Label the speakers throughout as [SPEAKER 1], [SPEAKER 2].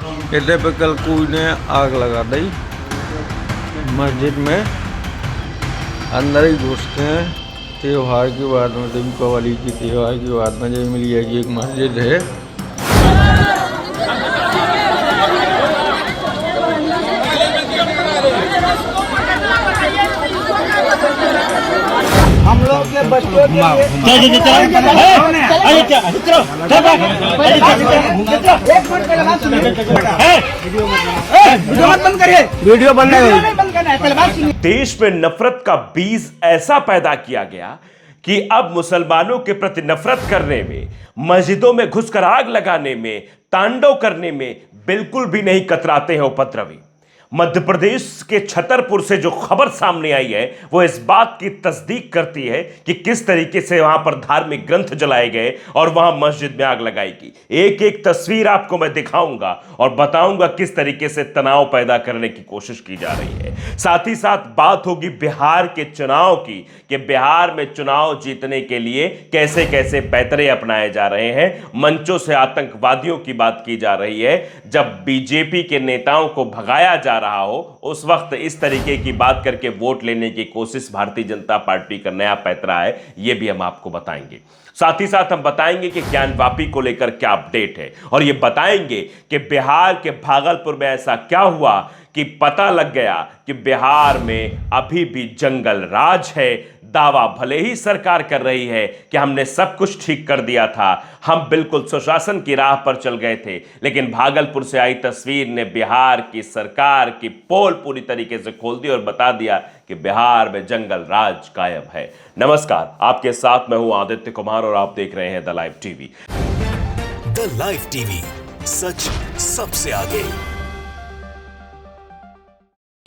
[SPEAKER 1] इतने पे कल कोई ने आग लगा दी मस्जिद में। अंदर ही घुसते हैं त्योहार के बाद में, दीपावली की त्योहार के बाद में जब मिली है कि एक मस्जिद है।
[SPEAKER 2] हम लोग के बच्चों के वीडियो बंद करिए।
[SPEAKER 3] देश में नफरत का बीज ऐसा पैदा किया गया कि अब मुसलमानों के प्रति नफरत करने में, मस्जिदों में घुसकर आग लगाने में, तांडव करने में बिल्कुल भी नहीं कतराते हैं उपद्रवी। मध्य प्रदेश के छतरपुर से जो खबर सामने आई है वो इस बात की तस्दीक करती है कि किस तरीके से वहां पर धार्मिक ग्रंथ जलाए गए और वहां मस्जिद में आग लगाई गई। एक एक तस्वीर आपको मैं दिखाऊंगा और बताऊंगा किस तरीके से तनाव पैदा करने की कोशिश की जा रही है। साथ ही साथ बात होगी बिहार के चुनाव की कि बिहार में चुनाव जीतने के लिए कैसे कैसे पैतरे अपनाए जा रहे हैं। मंचों से आतंकवादियों की बात की जा रही है। जब बीजेपी के नेताओं को भगाया जा रहा हो उस वक्त इस तरीके की बात करके वोट लेने की कोशिश भारतीय जनता पार्टी का नया पैतरा है, यह भी हम आपको बताएंगे। साथ ही साथ हम बताएंगे कि ज्ञानवापी को लेकर क्या अपडेट है और यह बताएंगे कि बिहार के भागलपुर में ऐसा क्या हुआ कि पता लग गया कि बिहार में अभी भी जंगल राज है। दावा भले ही सरकार कर रही है कि हमने सब कुछ ठीक कर दिया था, हम बिल्कुल सुशासन की राह पर चल गए थे, लेकिन भागलपुर से आई तस्वीर ने बिहार की सरकार की पोल पूरी तरीके से खोल दी और बता दिया कि बिहार में जंगल राज कायम है। नमस्कार, आपके साथ मैं हूं आदित्य कुमार और आप देख रहे हैं the live TV.
[SPEAKER 4] The live TV, सच सबसे आगे।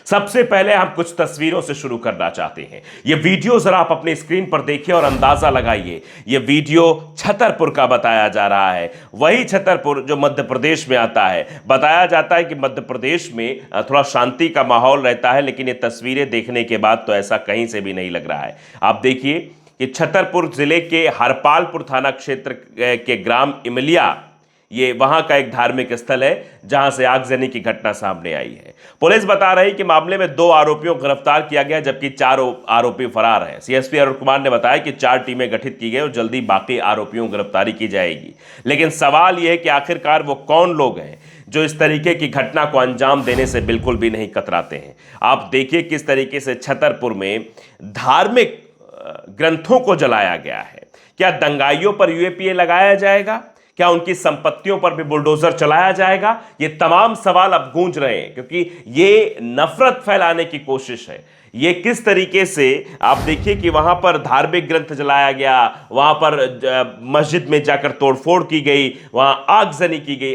[SPEAKER 3] सबसे पहले हम कुछ तस्वीरों से शुरू करना चाहते हैं। यह वीडियो जरा आप अपनी स्क्रीन पर देखिए और अंदाजा लगाइए। यह वीडियो छतरपुर का बताया जा रहा है, वही छतरपुर जो मध्य प्रदेश में आता है। बताया जाता है कि मध्य प्रदेश में थोड़ा शांति का माहौल रहता है, लेकिन ये तस्वीरें देखने के बाद तो ऐसा कहीं से भी नहीं लग रहा है। आप देखिए कि छतरपुर जिले के हरपालपुर थाना क्षेत्र के ग्राम इमलिया, ये वहां का एक धार्मिक स्थल है जहां से आगजनी की घटना सामने आई है। पुलिस बता रही कि मामले में 2 आरोपियों को गिरफ्तार किया गया जबकि 4 आरोपी फरार हैं। सीएसपी अरुण कुमार ने बताया कि 4 टीमें गठित की गई और जल्दी बाकी आरोपियों की गिरफ्तारी की जाएगी। लेकिन सवाल यह है कि आखिरकार वो कौन लोग हैं जो इस तरीके की घटना को अंजाम देने से बिल्कुल भी नहीं कतराते हैं। आप देखिए किस तरीके से छतरपुर में धार्मिक ग्रंथों को जलाया गया है। क्या दंगाइयों पर यूएपीए लगाया जाएगा? क्या उनकी संपत्तियों पर भी बुलडोजर चलाया जाएगा? ये तमाम सवाल अब गूंज रहे हैं क्योंकि ये नफरत फैलाने की कोशिश है। ये किस तरीके से आप देखिए कि वहां पर धार्मिक ग्रंथ जलाया गया, वहां पर मस्जिद में जाकर तोड़फोड़ की गई, वहां आगजनी की गई।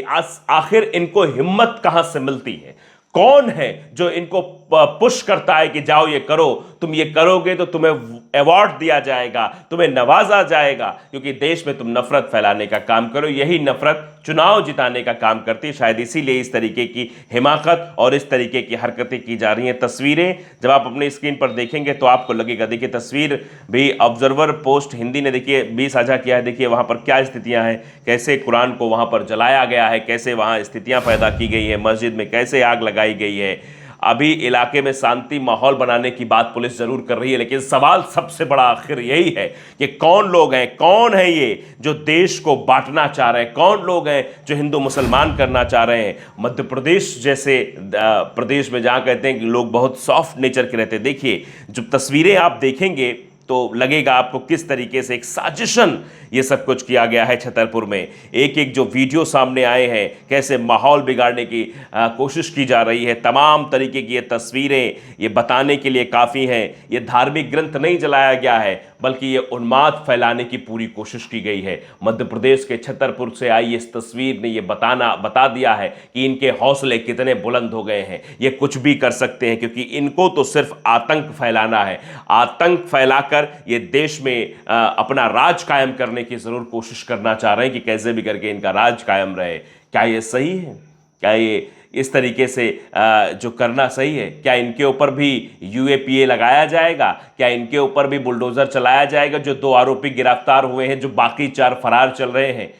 [SPEAKER 3] आखिर इनको हिम्मत कहां से मिलती है? कौन है जो इनको पुश करता है कि जाओ ये करो, तुम ये करोगे तो तुम्हें अवार्ड दिया जाएगा, तुम्हें नवाजा जाएगा, क्योंकि देश में तुम नफरत फैलाने का काम करो। यही नफरत चुनाव जिताने का काम करती है। शायद इसीलिए इस तरीके की हिमाकत और इस तरीके की हरकतें की जा रही हैं। तस्वीरें जब आप अपनी स्क्रीन पर देखेंगे तो आपको लगेगा। देखिए तस्वीर भी ऑब्जर्वर पोस्ट हिंदी ने देखिए भी साझा किया है। देखिए वहां पर क्या स्थितियां हैं, कैसे कुरान को वहां पर जलाया गया है, कैसे वहां स्थितियां पैदा की गई है, मस्जिद में कैसे आग लगाई गई है। अभी इलाके में शांति माहौल बनाने की बात पुलिस जरूर कर रही है, लेकिन सवाल सबसे बड़ा आखिर यही है कि कौन लोग हैं, कौन है ये जो देश को बांटना चाह रहे हैं, कौन लोग हैं जो हिंदू मुसलमान करना चाह रहे हैं। मध्य प्रदेश जैसे प्रदेश में जहां कहते हैं कि लोग बहुत सॉफ्ट नेचर के रहते हैं, देखिए जब तस्वीरें आप देखेंगे तो लगेगा आपको किस तरीके से एक साजिशन ये सब कुछ किया गया है। छतरपुर में एक एक जो वीडियो सामने आए हैं, कैसे माहौल बिगाड़ने की कोशिश की जा रही है। तमाम तरीके की ये तस्वीरें ये बताने के लिए काफ़ी हैं ये धार्मिक ग्रंथ नहीं जलाया गया है, बल्कि ये उन्माद फैलाने की पूरी कोशिश की गई है। मध्य प्रदेश के छतरपुर से आई इस तस्वीर ने ये बता दिया है कि इनके हौसले कितने बुलंद हो गए हैं। ये कुछ भी कर सकते हैं क्योंकि इनको तो सिर्फ आतंक फैलाना है। आतंक फैलाकर ये देश में अपना राज कायम करने की जरूर कोशिश करना चाह रहे हैं कि कैसे भी करके इनका राज कायम रहे। क्या ये सही है? क्या ये इस तरीके से जो करना सही है? क्या इनके ऊपर भी यूएपीए लगाया जाएगा? क्या इनके ऊपर भी बुलडोजर चलाया जाएगा? जो 2 आरोपी गिरफ्तार हुए हैं, जो बाकी 4 फरार चल रहे हैं,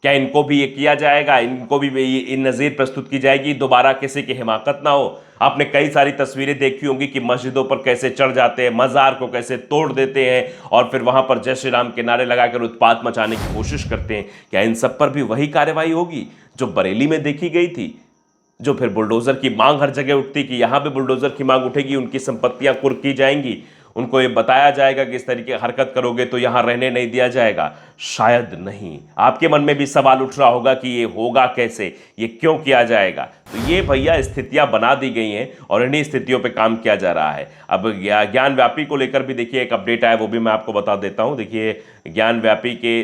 [SPEAKER 3] क्या इनको भी ये किया जाएगा? इनको भी इन नज़ीर प्रस्तुत की जाएगी, दोबारा किसी की हिमाकत ना हो? आपने कई सारी तस्वीरें देखी होंगी कि मस्जिदों पर कैसे चढ़ जाते हैं, मज़ार को कैसे तोड़ देते हैं और फिर वहां पर जय श्री राम के नारे लगाकर उत्पात मचाने की कोशिश करते हैं। क्या इन सब पर भी वही कार्रवाई होगी जो बरेली में देखी गई थी? जो फिर बुलडोजर की मांग हर जगह उठती कि यहां पे बुलडोजर की मांग उठेगी, उनकी संपत्तियां कुर्क की जाएंगी, उनको ये बताया जाएगा कि इस तरीके की हरकत करोगे तो यहां रहने नहीं दिया जाएगा। शायद नहीं। आपके मन में भी सवाल उठ रहा होगा कि ये होगा कैसे, ये क्यों किया जाएगा? तो ये भैया स्थितियां बना दी गई हैं और इन्हीं स्थितियों पे काम किया जा रहा है। अब ज्ञान व्यापी को लेकर भी देखिए एक अपडेट आया, वो भी मैं आपको बता देता हूं। देखिए ज्ञान व्यापी के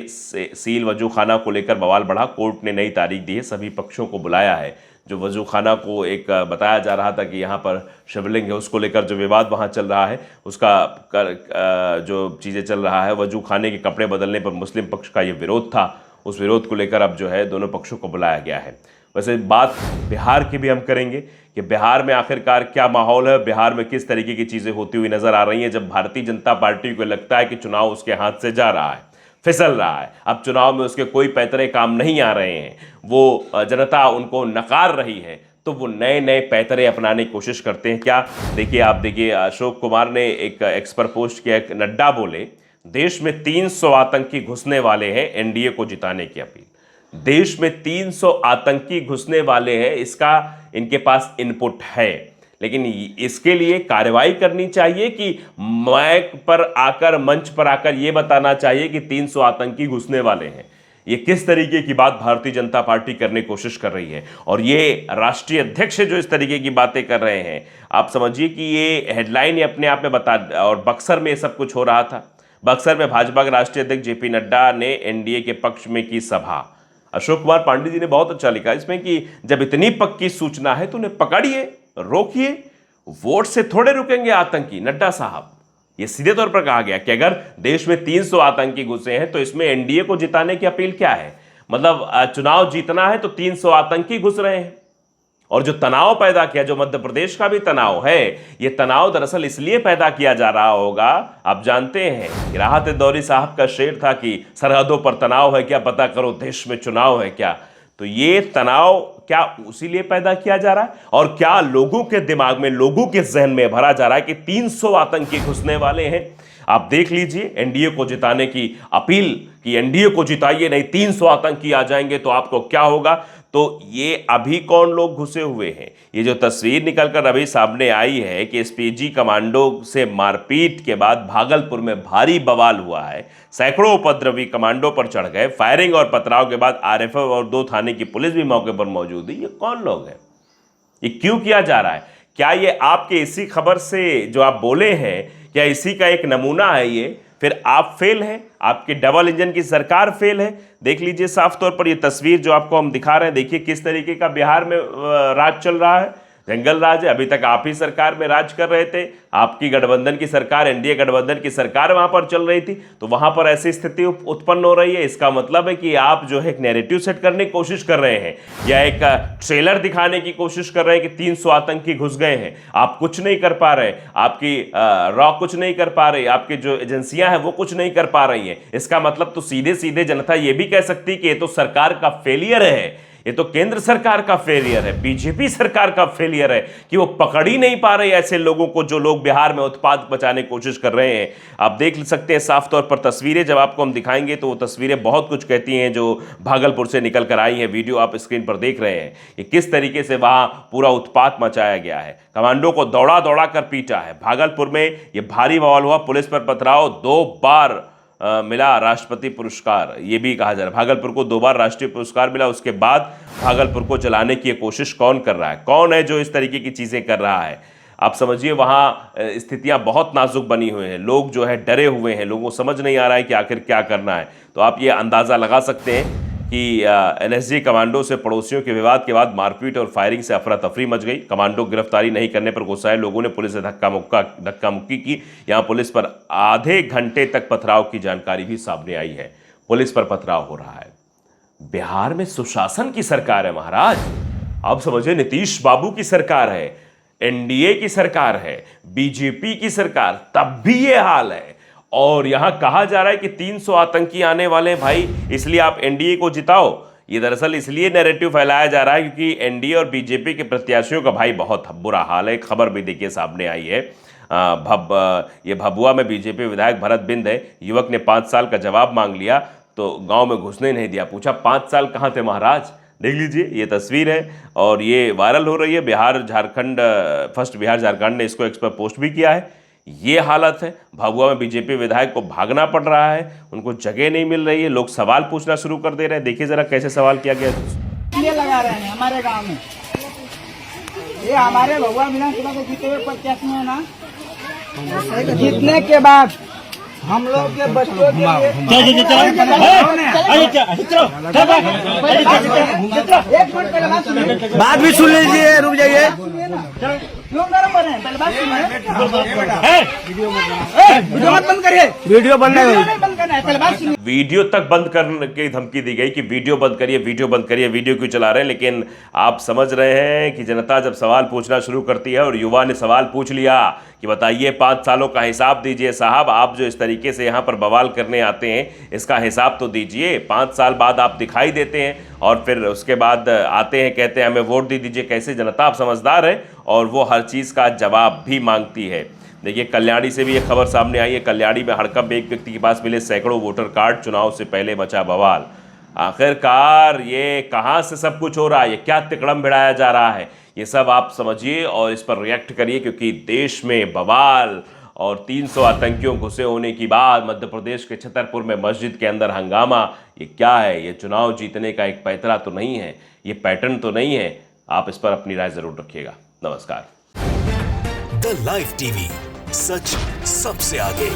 [SPEAKER 3] सील वजू खाना को लेकर बवाल बढ़ा। कोर्ट ने नई तारीख दी है, सभी पक्षों को बुलाया है। जो वजू खाना को एक बताया जा रहा था कि यहाँ पर शिवलिंग है, उसको लेकर जो विवाद वहाँ चल रहा है, उसका जो चीज़ें चल रहा है, वजू खाने के कपड़े बदलने पर मुस्लिम पक्ष का ये विरोध था। उस विरोध को लेकर अब जो है दोनों पक्षों को बुलाया गया है। वैसे बात बिहार की भी हम करेंगे कि बिहार में आखिरकार क्या माहौल है, बिहार में किस तरीके की चीज़ें होती हुई नजर आ रही हैं जब भारतीय जनता पार्टी को लगता है कि चुनाव उसके हाथ से जा रहा है, फिसल रहा है। अब चुनाव में उसके कोई पैतरे काम नहीं आ रहे हैं, वो जनता उनको नकार रही है, तो वो नए नए पैतरे अपनाने की कोशिश करते हैं। क्या देखिए, आप देखिए अशोक कुमार ने एक एक्स पर पोस्ट किया, नड्डा बोले देश में 300 आतंकी घुसने वाले हैं, एनडीए को जिताने की अपील। देश में 300 आतंकी घुसने वाले हैं, इसका इनके पास इनपुट है, लेकिन इसके लिए कार्रवाई करनी चाहिए कि माइक पर आकर, मंच पर आकर यह बताना चाहिए कि 300 आतंकी घुसने वाले हैं। ये किस तरीके की बात भारतीय जनता पार्टी करने की कोशिश कर रही है? और ये राष्ट्रीय अध्यक्ष जो इस तरीके की बातें कर रहे हैं, आप समझिए कि ये हेडलाइन ही अपने आप में बता। और बक्सर में ये सब कुछ हो रहा था। बक्सर में भाजपा के राष्ट्रीय अध्यक्ष जेपी नड्डा ने एनडीए के पक्ष में की सभा। अशोक कुमार पांडे जी ने बहुत अच्छा लिखा इसमें कि जब इतनी पक्की सूचना है तो उन्हें पकड़िए, रोकिए, वोट से थोड़े रुकेंगे आतंकी। नड्डा साहब, यह सीधे तौर पर कहा गया कि अगर देश में 300 आतंकी घुसे हैं तो इसमें एनडीए को जिताने की अपील क्या है? मतलब चुनाव जीतना है तो 300 आतंकी घुस रहे हैं। और जो तनाव पैदा किया, जो मध्य प्रदेश का भी तनाव है, यह तनाव दरअसल इसलिए पैदा किया जा रहा होगा। आप जानते हैं राहत दौरी साहब का शेर था कि सरहदों पर तनाव है क्या, पता करो देश में चुनाव है क्या। तो ये तनाव क्या उसी लिए पैदा किया जा रहा है? और क्या लोगों के दिमाग में, लोगों के जहन में भरा जा रहा है कि 300 आतंकी घुसने वाले हैं? आप देख लीजिए एनडीए को जिताने की अपील कि एनडीए को जिताइए, नहीं 300 आतंकी आ जाएंगे तो आपको क्या होगा। तो ये अभी कौन लोग घुसे हुए हैं? ये जो तस्वीर निकलकर अभी सामने आई है कि एसपीजी कमांडो से मारपीट के बाद भागलपुर में भारी बवाल हुआ है। सैकड़ों उपद्रवी कमांडो पर चढ़ गए। फायरिंग और पथराव के बाद आरएफएफ और 2 थाने की पुलिस भी मौके पर मौजूद है। ये कौन लोग हैं? ये क्यों किया जा रहा है? क्या ये आपके इसी खबर से जो आप बोले हैं, क्या इसी का एक नमूना है ये? फिर आप फेल हैं, आपकी डबल इंजन की सरकार फेल है। देख लीजिए साफ तौर पर ये तस्वीर जो आपको हम दिखा रहे हैं, देखिए किस तरीके का बिहार में राज चल रहा है। जंगल राज है। अभी तक आप ही सरकार में राज कर रहे थे, आपकी गठबंधन की सरकार, एनडीए गठबंधन की सरकार वहां पर चल रही थी, तो वहां पर ऐसी स्थिति उत्पन्न हो रही है। इसका मतलब है कि आप जो है एक नैरेटिव सेट करने की कोशिश कर रहे हैं या एक ट्रेलर दिखाने की कोशिश कर रहे हैं कि 300 आतंकी घुस गए हैं। आप कुछ नहीं कर पा रहे, आपकी रॉ कुछ नहीं कर पा रही, आपकी जो एजेंसियां हैं वो कुछ नहीं कर पा रही हैं। इसका मतलब तो सीधे सीधे जनता ये भी कह सकती कि ये तो सरकार का फेलियर है, ये तो केंद्र सरकार का फेलियर है, बीजेपी सरकार का फेलियर है कि वो पकड़ ही नहीं पा रहे ऐसे लोगों को जो लोग बिहार में उत्पाद बचाने की कोशिश कर रहे हैं। आप देख सकते हैं साफ तौर पर तस्वीरें, जब आपको हम दिखाएंगे तो वो तस्वीरें बहुत कुछ कहती हैं जो भागलपुर से निकल कर आई हैं। वीडियो आप स्क्रीन पर देख रहे हैं कि किस तरीके से वहां पूरा उत्पात मचाया गया है। कमांडो को दौड़ा दौड़ा कर पीटा है। भागलपुर में ये भारी बवाल हुआ, पुलिस पर पथराव, 2 बार मिला राष्ट्रपति पुरस्कार, ये भी कहा जा रहा है। भागलपुर को 2 बार राष्ट्रीय पुरस्कार मिला, उसके बाद भागलपुर को जलाने की कोशिश कौन कर रहा है? कौन है जो इस तरीके की चीज़ें कर रहा है? आप समझिए वहाँ स्थितियाँ बहुत नाजुक बनी हुई हैं, लोग जो है डरे हुए हैं, लोगों को समझ नहीं आ रहा है कि आखिर क्या करना है। तो आप ये अंदाज़ा लगा सकते हैं कि एनएसजी कमांडो से पड़ोसियों के विवाद के बाद मारपीट और फायरिंग से अफरा तफरी मच गई। कमांडो गिरफ्तारी नहीं करने पर गुस्साए लोगों ने पुलिस से धक्का मुक्की की। यहां पुलिस पर आधे घंटे तक पथराव की जानकारी भी सामने आई है। पुलिस पर पथराव हो रहा है। बिहार में सुशासन की सरकार है महाराज। अब समझिए नीतीश बाबू की सरकार है, एनडीए की सरकार है, बीजेपी की सरकार, तब भी ये हाल है। और यहां कहा जा रहा है कि 300 आतंकी आने वाले भाई, इसलिए आप एनडीए को जिताओ। ये दरअसल इसलिए नैरेटिव फैलाया जा रहा है क्योंकि एनडीए और बीजेपी के प्रत्याशियों का भाई बहुत बुरा हाल है। खबर भी देखिए सामने आई है। ये भभुआ में बीजेपी विधायक भरत बिंद है। युवक ने 5 साल का जवाब मांग लिया तो गांव में घुसने नहीं दिया। पूछा 5 साल कहाँ थे महाराज? देख लीजिए ये तस्वीर है और ये वायरल हो रही है। फर्स्ट बिहार झारखंड ने इसको एक्स पर पोस्ट भी किया है। ये हालत है। भभुआ में बीजेपी विधायक को भागना पड़ रहा है, उनको जगह नहीं मिल रही है। लोग सवाल पूछना शुरू कर दे रहे हैं। देखिए जरा कैसे सवाल किया गया।
[SPEAKER 2] ये लगा रहे हैं हमारे गांव में, ये हमारे भगवान विधानसभा के जीते हुए प्रत्याशी है ना, जीतने के बाद हम लोग के बच्चों के लिए बात भी सुन लीजिए, रुक जाइए। वीडियो मत बंद करिए, वीडियो बंद करना है, पहले बात सुनिए।
[SPEAKER 3] वीडियो तक बंद करने की धमकी दी गई कि वीडियो बंद करिए, वीडियो बंद करिए। वीडियो क्यों चला रहे हैं? लेकिन आप समझ रहे हैं कि जनता जब सवाल पूछना शुरू करती है और युवा ने सवाल पूछ लिया कि बताइए 5 सालों का हिसाब दीजिए साहब, आप जो इस तरीके से यहाँ पर बवाल करने आते हैं इसका हिसाब तो दीजिए। 5 साल बाद आप दिखाई देते हैं और फिर उसके बाद आते हैं कहते हैं हमें वोट दे दीजिए। कैसे जनता आप समझदार है और वो हर चीज़ का जवाब भी मांगती है। देखिए कल्याणी से भी ये खबर सामने आई है। कल्याणी में हड़कंप, एक व्यक्ति के पास मिले सैकड़ों वोटर कार्ड, चुनाव से पहले मचा बवाल। आखिरकार ये कहाँ से सब कुछ हो रहा है? ये क्या तिकड़म भिड़ाया जा रहा है? ये सब आप समझिए और इस पर रिएक्ट करिए क्योंकि देश में बवाल और 300 आतंकियों घुसे होने की बात, मध्य प्रदेश के छतरपुर में मस्जिद के अंदर हंगामा, ये क्या है? ये चुनाव जीतने का एक पैतरा तो नहीं है, ये पैटर्न तो नहीं है। आप इस पर अपनी राय जरूर रखिएगा। नमस्कार।
[SPEAKER 4] द लाइव टीवी, सच सबसे आगे।